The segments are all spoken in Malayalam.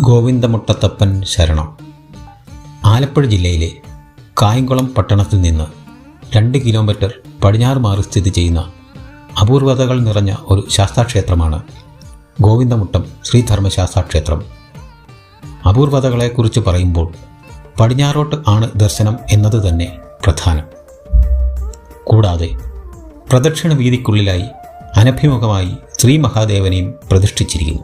ഗോവിന്ദമുട്ടത്തപ്പൻ ശരണം. ആലപ്പുഴ ജില്ലയിലെ കായംകുളം പട്ടണത്തിൽ നിന്ന് 2 കിലോമീറ്റർ പടിഞ്ഞാറ് മാറി സ്ഥിതി ചെയ്യുന്ന അപൂർവതകൾ നിറഞ്ഞ ഒരു ശാസ്താക്ഷേത്രമാണ് ഗോവിന്ദമുട്ടം ശ്രീധർമ്മശാസ്താക്ഷേത്രം. അപൂർവതകളെക്കുറിച്ച് പറയുമ്പോൾ പടിഞ്ഞാറോട്ട് ആണ് ദർശനം എന്നത് തന്നെ പ്രധാനം. കൂടാതെ പ്രദക്ഷിണ വീതിക്കുള്ളിലായി അനഭിമുഖമായി ശ്രീ മഹാദേവനെയും പ്രതിഷ്ഠിച്ചിരിക്കുന്നു.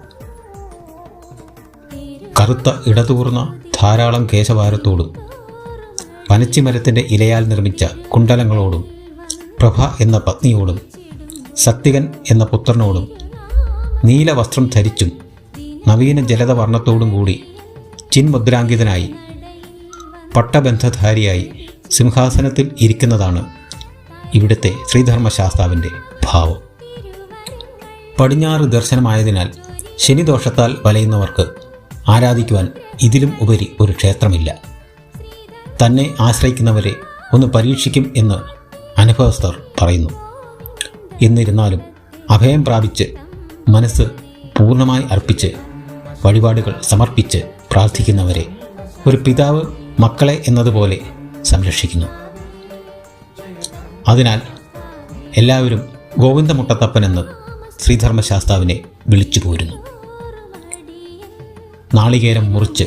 കറുത്ത ഇടതൂർന്ന ധാരാളം കേശവാരത്തോടും പനച്ചിമരത്തിൻ്റെ ഇലയാൽ നിർമ്മിച്ച കുണ്ടലങ്ങളോടും പ്രഭ എന്ന പത്നിയോടും സത്യകൻ എന്ന പുത്രനോടും നീലവസ്ത്രം ധരിച്ചും നവീന ജലത വർണ്ണത്തോടും കൂടി ചിന്മുദ്രാങ്കിതനായി പട്ടബന്ധധാരിയായി സിംഹാസനത്തിൽ ഇരിക്കുന്നതാണ് ഇവിടുത്തെ ശ്രീധർമ്മശാസ്താവിൻ്റെ ഭാവം. പടിഞ്ഞാറ് ദർശനമായതിനാൽ ശനിദോഷത്താൽ വലയുന്നവർക്ക് ആരാധിക്കുവാൻ ഇതിലും ഉപരി ഒരു ക്ഷേത്രമില്ല. തന്നെ ആശ്രയിക്കുന്നവരെ ഒന്ന് പരീക്ഷിക്കും എന്ന് അനുഭവസ്ഥർ പറയുന്നു. എന്നിരുന്നാലും അഭയം പ്രാപിച്ച് മനസ്സ് പൂർണ്ണമായി അർപ്പിച്ച് വഴിപാടുകൾ സമർപ്പിച്ച് പ്രാർത്ഥിക്കുന്നവരെ ഒരു പിതാവ് മക്കളെ എന്നതുപോലെ സംരക്ഷിക്കുന്നു. അതിനാൽ എല്ലാവരും ഗോവിന്ദമുട്ടത്തപ്പൻ എന്ന് ശ്രീധർമ്മശാസ്താവിനെ വിളിച്ചു പോരുന്നു. നാളികേരം മുറിച്ച്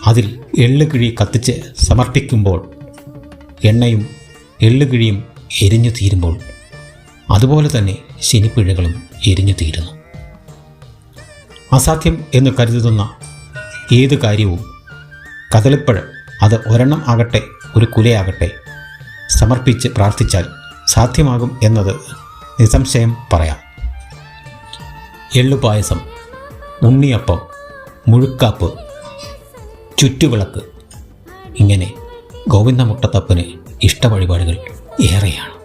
അതിൽ എള്ളുകിഴി കത്തിച്ച് സമർപ്പിക്കുമ്പോൾ എണ്ണയും എള്ളുകിഴിയും എരിഞ്ഞു തീരുമ്പോൾ അതുപോലെ തന്നെ ശനിപ്പിഴകളും എരിഞ്ഞു തീരുന്നു. അസാധ്യം എന്ന് കരുതുന്ന ഏത് കാര്യവും കദളിപ്പഴം, അത് ഒരെണ്ണം ആകട്ടെ ഒരു കുലയാകട്ടെ, സമർപ്പിച്ച് പ്രാർത്ഥിച്ചാൽ സാധ്യമാകും എന്നത് നിസ്സംശയം പറയാം. എള്ളുപായസം, ഉണ്ണിയപ്പം, മുഴുക്കാപ്പ്, ചുറ്റുവിളക്ക്, ഇങ്ങനെ ഗോവിന്ദമുട്ടത്തപ്പന് ഇഷ്ടവഴിപാടുകൾ ഏറെയാണ്.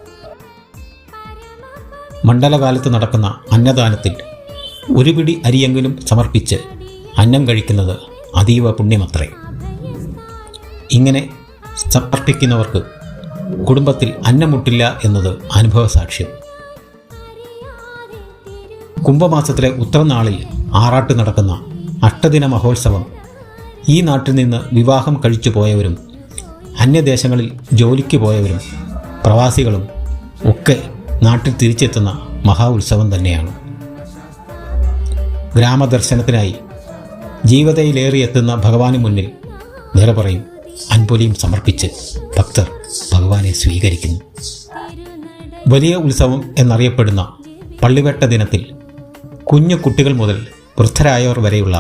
മണ്ഡലകാലത്ത് നടക്കുന്ന അന്നദാനത്തിൽ ഒരു പിടി അരിയെങ്കിലും സമർപ്പിച്ച് അന്നം കഴിക്കുന്നത് അതീവ പുണ്യമത്രേ. ഇങ്ങനെ സമർപ്പിക്കുന്നവർക്ക് കുടുംബത്തിൽ അന്നം മുട്ടില്ല എന്നത് അനുഭവസാക്ഷ്യം. കുംഭമാസത്തിലെ ഉത്രനാളിൽ ആറാട്ട് നടക്കുന്ന അഷ്ടദിന മഹോത്സവം ഈ നാട്ടിൽ നിന്ന് വിവാഹം കഴിച്ചു പോയവരും അന്യദേശങ്ങളിൽ ജോലിക്ക് പോയവരും പ്രവാസികളും ഒക്കെ നാട്ടിൽ തിരിച്ചെത്തുന്ന മഹാ ഉത്സവം തന്നെയാണ്. ഗ്രാമദർശനത്തിനായി ജീവതയിലേറിയെത്തുന്ന ഭഗവാന് മുന്നിൽ നിറപറയും അൻപൊലിയും സമർപ്പിച്ച് ഭക്തർ ഭഗവാനെ സ്വീകരിക്കുന്നു. വലിയ ഉത്സവം എന്നറിയപ്പെടുന്ന പള്ളിവേട്ട ദിനത്തിൽ കുഞ്ഞു കുട്ടികൾ മുതൽ വൃദ്ധരായവർ വരെയുള്ള